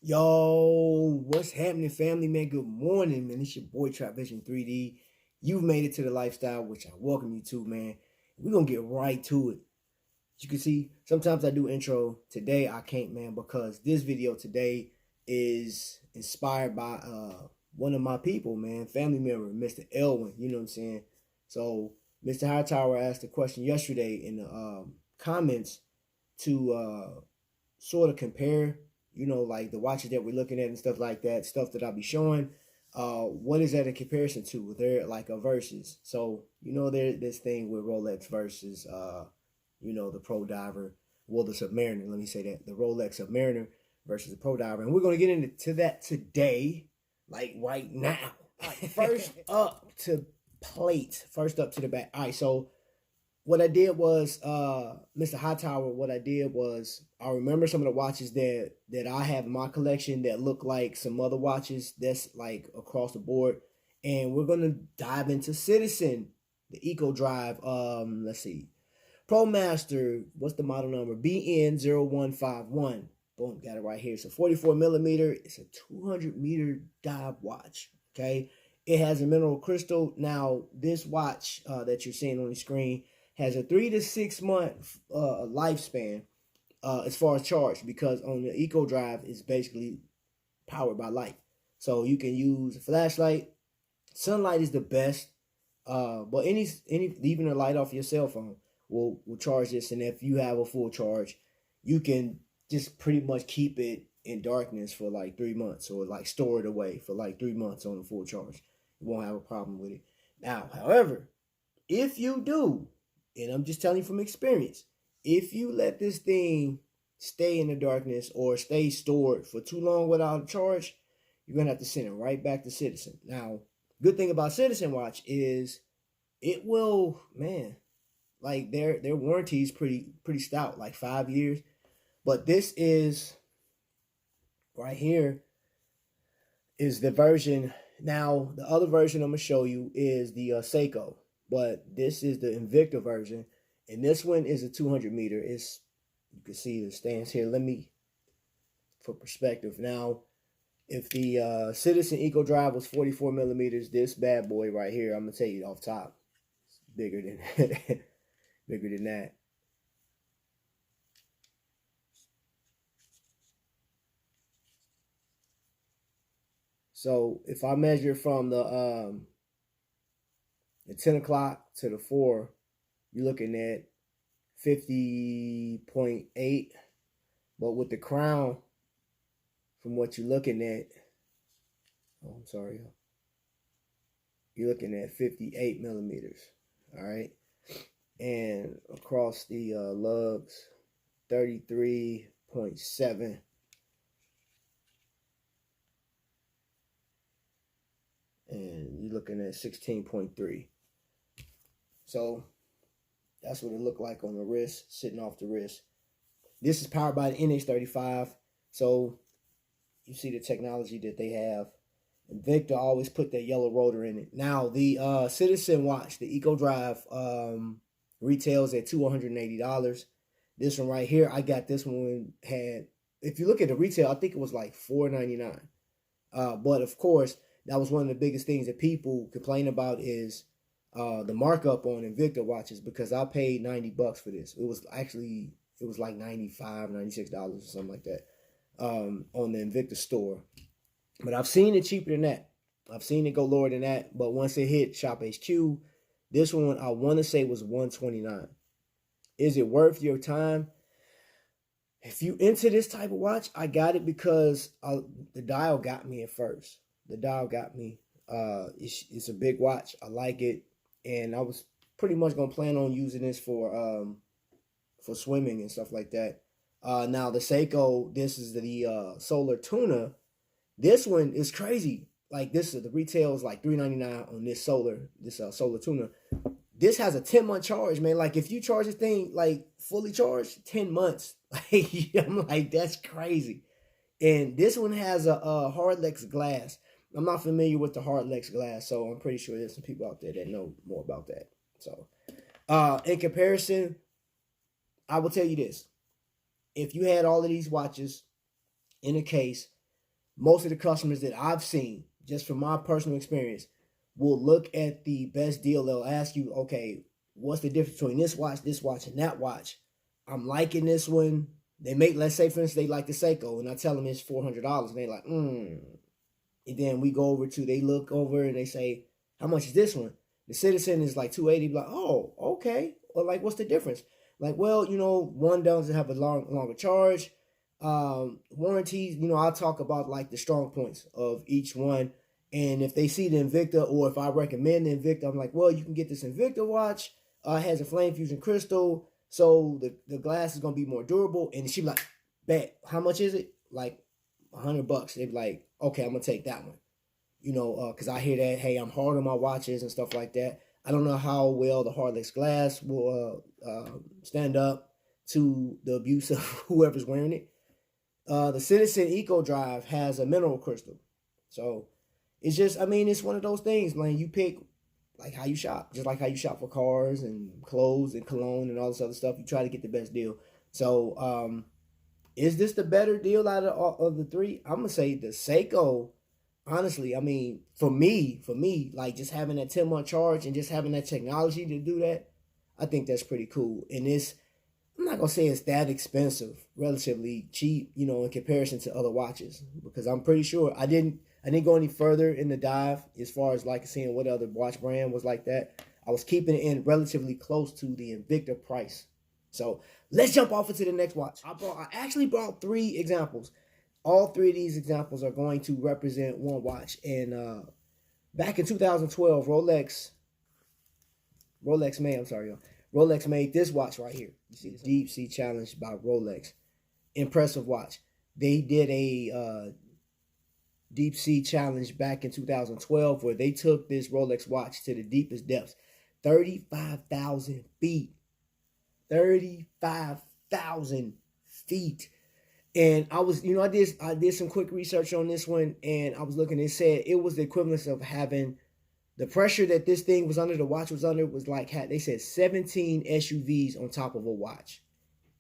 Yo, what's happening, family, man? Good morning, man. It's your boy Trapvision 3D. You've made it to the lifestyle, which I welcome you to, man. We're gonna get right to it. As you can see, sometimes I do intro. Today I can't, man, because this video today is inspired by one of my people, man, family member, Mr. Elwin. You know what I'm saying? So Mr. Hightower asked a question yesterday in the comments to sort of compare, like the watches that we're looking at and stuff like that, stuff that I'll be showing. What is that in comparison to? They're like a versus. So, there's this thing with Rolex versus, the Pro Diver. Well, the Submariner, let me say that. The Rolex Submariner versus the Pro Diver. And we're going to get into that today, like right now. All right, first up to plate. First up to the back. All right, so what I did was, Mr. Hightower, what I did was, I remember some of the watches that I have in my collection that look like some other watches that's like across the board. And we're going to dive into Citizen, the Eco Drive, let's see, Pro Master, what's the model number? BN0151. Boom, got it right here. It's a 44 millimeter. It's a 200 meter dive watch, okay? It has a mineral crystal. Now, this watch that you're seeing on the screen has a 3 to 6 month lifespan as far as charge, because on the Eco Drive it's basically powered by light. So you can use a flashlight. Sunlight is the best, but any even a light off your cell phone will charge this. And if you have a full charge, you can just pretty much keep it in darkness for like 3 months, or like store it away for like 3 months on a full charge. You won't have a problem with it. Now, however, if you do, and I'm just telling you from experience, if you let this thing stay in the darkness or stay stored for too long without a charge, you're going to have to send it right back to Citizen. Now, good thing about Citizen watch is it will, man, like their warranty is pretty stout, like 5 years. But this is, right here, is the version. Now, the other version I'm going to show you is the Seiko. But this is the Invicta version, and this one is a 200 meter. It's, you can see the stands here. Let me, for perspective. Now, if the Citizen Eco Drive was 44 millimeters, this bad boy right here, I'm gonna tell you off top, it's bigger than bigger than that. So if I measure from the 10 o'clock to the 4, you're looking at 50.8. But with the crown, from what you're looking at, oh, I'm sorry, you're looking at 58 millimeters. All right. And across the lugs, 33.7. And you're looking at 16.3. So that's what it looked like on the wrist, sitting off the wrist. This is powered by the NX35. So you see the technology that they have. Invicta always put that yellow rotor in it. Now, the Citizen watch, the Eco Drive, retails at $280. This one right here, I got this one, had, if you look at the retail, I think it was like $4.99. But of course, that was one of the biggest things that people complain about is the markup on Invicta watches, because I paid $90 for this. It was like $95, $96 or something like that on the Invicta store. But I've seen it cheaper than that. I've seen it go lower than that. But once it hit Shop HQ, this one I want to say was $129. Is it worth your time? If you into this type of watch, I got it because the dial got me at first. The dial got me. It's a big watch. I like it. And I was pretty much going to plan on using this for swimming and stuff like that. Now, the Seiko, this is the Solar Tuna. This one is crazy. Like, this is the retail is like $3.99 on this Solar Tuna. This has a 10-month charge, man. Like, if you charge this thing, like, fully charged, 10 months. Like, I'm like, that's crazy. And this one has a Hardlex glass. I'm not familiar with the Hardlex glass, so I'm pretty sure there's some people out there that know more about that. So, in comparison, I will tell you this. If you had all of these watches in a case, most of the customers that I've seen, just from my personal experience, will look at the best deal. They'll ask you, okay, what's the difference between this watch, and that watch? I'm liking this one. They make, let's say, for instance, they like the Seiko, and I tell them it's $400, and they're like, And then we go over to, they look over and they say, how much is this one? The Citizen is like $280. Like, oh, okay. Or like, what's the difference? Like, well, one doesn't have a longer charge. Warranties, I'll talk about like the strong points of each one. And if they see the Invicta, or if I recommend the Invicta, I'm like, well, you can get this Invicta watch. It has a flame fusion crystal, so the glass is gonna be more durable. And she'd be like, bet, how much is it? Like $100. They'd be like, okay, I'm gonna take that one. Because I hear that, hey, I'm hard on my watches and stuff like that. I don't know how well the Rolex glass will stand up to the abuse of whoever's wearing it. The Citizen Eco Drive has a mineral crystal. So it's just, it's one of those things, man. You pick like how you shop, just like how you shop for cars and clothes and cologne and all this other stuff. You try to get the best deal. So is this the better deal out of the three? I'm going to say the Seiko. Honestly, for me, like just having that 10-month charge and just having that technology to do that, I think that's pretty cool. And I'm not going to say it's that expensive, relatively cheap, in comparison to other watches, because I'm pretty sure I didn't go any further in the dive as far as like seeing what other watch brand was like that. I was keeping it in relatively close to the Invicta price. So let's jump off into the next watch. I actually brought 3 examples. All 3 of these examples are going to represent one watch. And back in 2012, Rolex made this watch right here. You see this Deep Sea Challenge by Rolex. Impressive watch. They did a Deep Sea Challenge back in 2012 where they took this Rolex watch to the deepest depths. 35,000 feet. 35,000 feet. And I was, I did some quick research on this one, and I was looking, it said it was the equivalent of having the pressure that this thing was under, the watch was under, was like, they said 17 SUVs on top of a watch.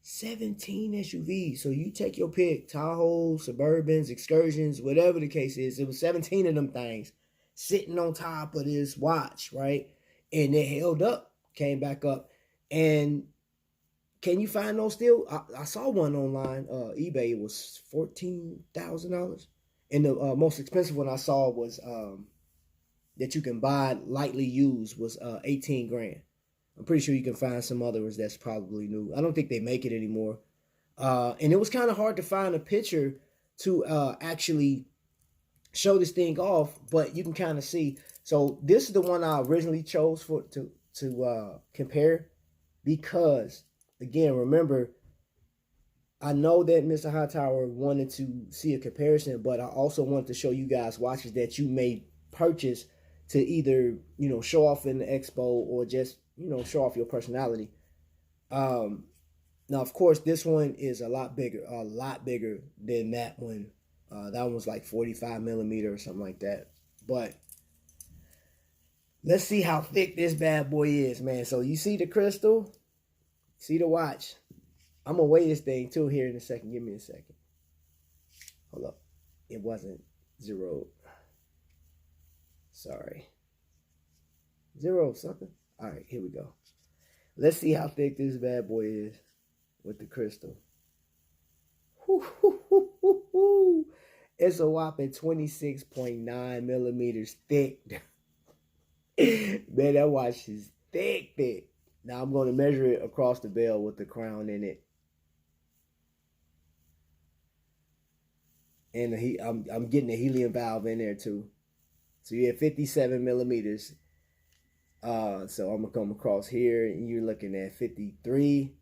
17 SUVs. So you take your pick, Tahoe, Suburbans, Excursions, whatever the case is. It was 17 of them things sitting on top of this watch, right? And it held up, came back up. And can you find those still? I saw one online, eBay. It was $14,000. And the most expensive one I saw was that you can buy lightly used was 18 grand. I'm pretty sure you can find some others that's probably new. I don't think they make it anymore. And it was kind of hard to find a picture to actually show this thing off, but you can kind of see. So this is the one I originally chose to compare, because again, remember, I know that Mr. Hightower wanted to see a comparison, but I also wanted to show you guys watches that you may purchase to either, show off in the expo or just, show off your personality. Now, of course, this one is a lot bigger than that one. That one was like 45 millimeter or something like that. But let's see how thick this bad boy is, man. So you see the crystal? See the watch? I'm going to weigh this thing too here in a second. Give me a second. Hold up. It wasn't zeroed. Sorry. Zero something. All right, here we go. Let's see how thick this bad boy is with the crystal. It's a whopping 26.9 millimeters thick. Man, that watch is thick. Now I'm going to measure it across the bell with the crown in it. And I'm getting a helium valve in there too. So you have 57 millimeters. So I'm going to come across here, and you're looking at 53.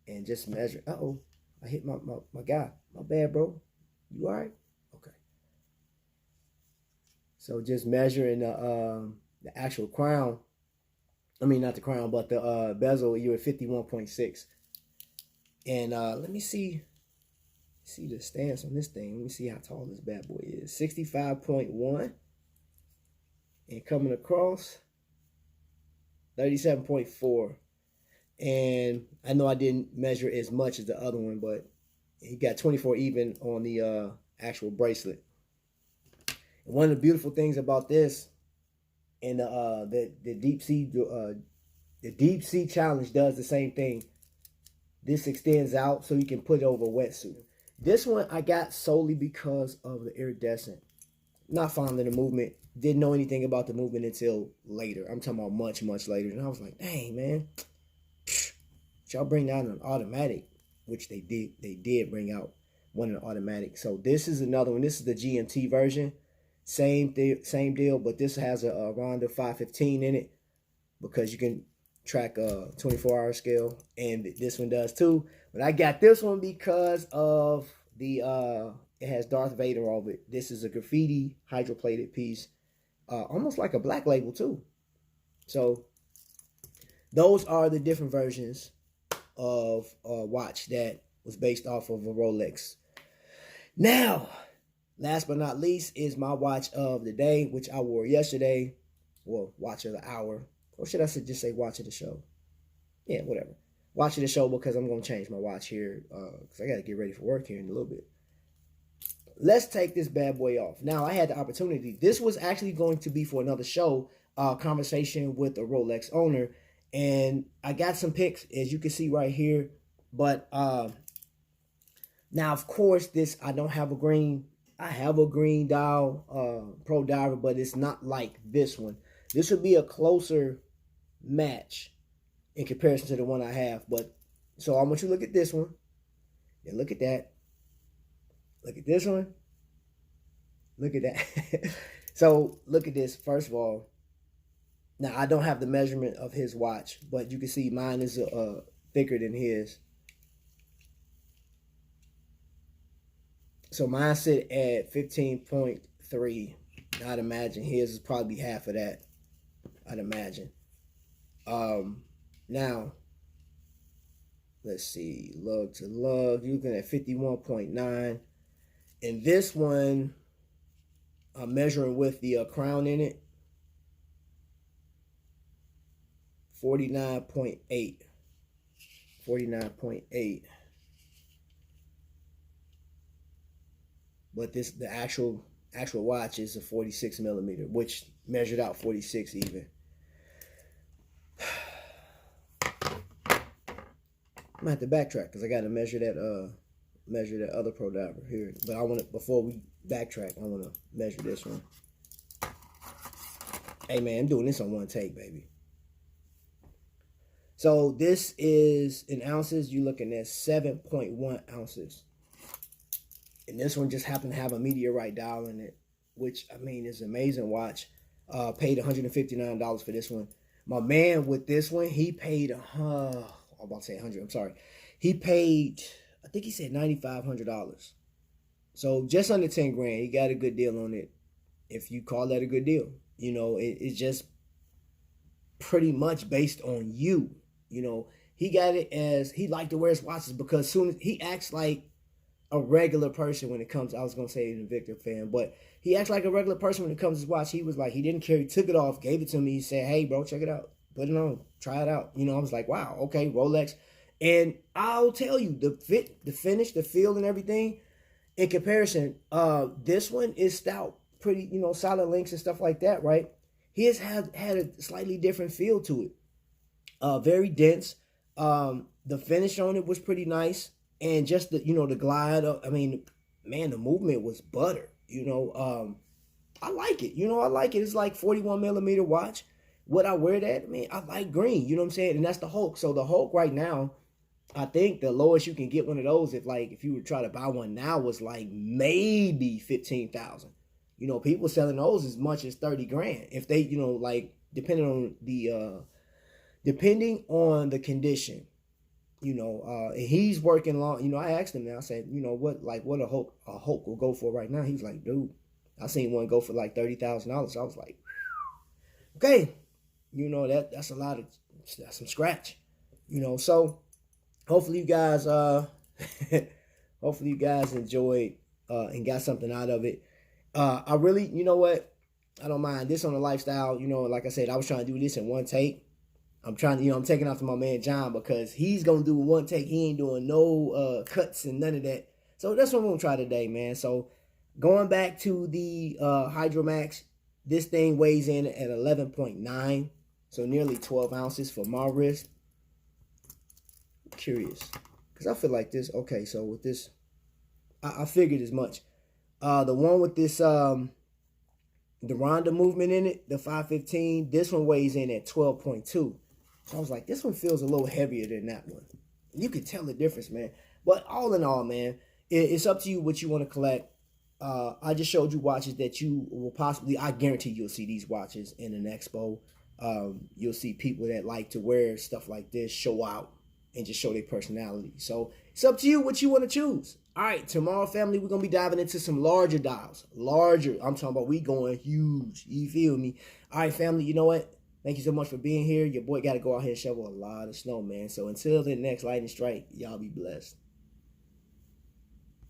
And just measure. Uh-oh. I hit my guy. My bad, bro. You all right? Okay. So just measuring the actual crown. I mean, not the crown, but the bezel, you're at 51.6. And let me see the stance on this thing. Let me see how tall this bad boy is. 65.1. And coming across, 37.4. And I know I didn't measure as much as the other one, but he got 24 even on the actual bracelet. And one of the beautiful things about this, and the deep sea challenge does the same thing. This extends out so you can put it over a wetsuit. This one I got solely because of the iridescent. Not fond of the movement. Didn't know anything about the movement until later. I'm talking about much, much later. And I was like, dang, man. Y'all bring out an automatic, which they did. They did bring out one in the automatic. So this is another one. This is the GMT version. Same deal, but this has a Rona 515 in it because you can track a 24-hour scale, and this one does too. But I got this one because of the it has Darth Vader over it. This is a graffiti hydroplated piece, almost like a black label too. So those are the different versions of a watch that was based off of a Rolex. Now, last but not least is my watch of the day, which I wore yesterday. Well, watch of the hour. Or should I just say watch of the show? Yeah, whatever. Watch of the show, because I'm going to change my watch here because I got to get ready for work here in a little bit. Let's take this bad boy off. Now, I had the opportunity. This was actually going to be for another show, conversation with a Rolex owner. And I got some pics, as you can see right here. But now, of course, I don't have a green. I have a green dial Pro Diver, but it's not like this one. This would be a closer match in comparison to the one I have. But so I want you to look at this one. And look at that. Look at this one. Look at that. So look at this. First of all, now I don't have the measurement of his watch, but you can see mine is thicker than his. So mine sit at 15.3. I'd imagine his is probably half of that. I'd imagine. Now, let's see. Lug to lug. You're looking at 51.9. And this one, I'm measuring with the crown in it. 49.8. 49.8. But the actual watch is a 46 millimeter, which measured out 46 even. I'm gonna have to backtrack because I gotta measure that other Pro Diver here. But I want to, before we backtrack, I want to measure this one. Hey man, I'm doing this on one take, baby. So this is in ounces. You're looking at 7.1 ounces. And this one just happened to have a meteorite dial in it, which, I mean, is an amazing watch. Paid $159 for this one. My man with this one, he paid, I'm about to say 100, I'm sorry. He paid, I think he said $9,500. So just under 10 grand, he got a good deal on it. If you call that a good deal, you know, it's just pretty much based on you. You know, he got it as, he liked to wear his watches because soon as he acts like a regular person when it comes, I was going to say an Invicta fan, but he acts like a regular person when it comes to his watch. He was like, he didn't care. He took it off, gave it to me. He said, hey, bro, check it out. Put it on. Try it out. You know, I was like, wow, okay, Rolex. And I'll tell you, the fit, the finish, the feel and everything, in comparison, this one is stout. Pretty, you know, solid links and stuff like that, right? He has had a slightly different feel to it. Very dense. The finish on it was pretty nice. And just the, you know, the glide, I mean, man, the movement was butter, you know. I like it, you know, I like it. It's like 41 millimeter watch. Would I wear that? I mean, I like green, you know what I'm saying? And that's the Hulk. So the Hulk right now, I think the lowest you can get one of those, if you were to try to buy one now, was like maybe 15,000. You know, people selling those as much as 30 grand. If they, you know, like, depending on the condition. You know, and he's working long. You know, I asked him now, I said, you know, what a Hulk will go for right now. He was like, dude, I seen one go for like $30,000. So I was like, okay, you know, that's a lot of, that's some scratch, you know. So hopefully you guys enjoyed and got something out of it. I really, you know what, I don't mind this on the lifestyle. You know, like I said, I was trying to do this in one take. I'm trying to, you know, I'm taking off to my man John because he's going to do one take. He ain't doing no cuts and none of that. So that's what I'm going to try today, man. So Going back to the Hydromax, this thing weighs in at 11.9, so nearly 12 ounces for my wrist. I'm curious, because I feel like this, okay, so with this, I figured as much. The one with this, the Ronda movement in it, the 515, this one weighs in at 12.2. So I was like, this one feels a little heavier than that one. You can tell the difference, man. But all in all, man, it's up to you what you want to collect. I just showed you watches that you will possibly, I guarantee you'll see these watches in an expo. You'll see people that like to wear stuff like this show out and just show their personality. So it's up to you what you want to choose. All right, tomorrow, family, we're going to be diving into some larger dials. Larger. I'm talking about we going huge. You feel me? All right, family, you know what? Thank you so much for being here. Your boy got to go out here and shovel a lot of snow, man. So until the next lightning strike, y'all be blessed.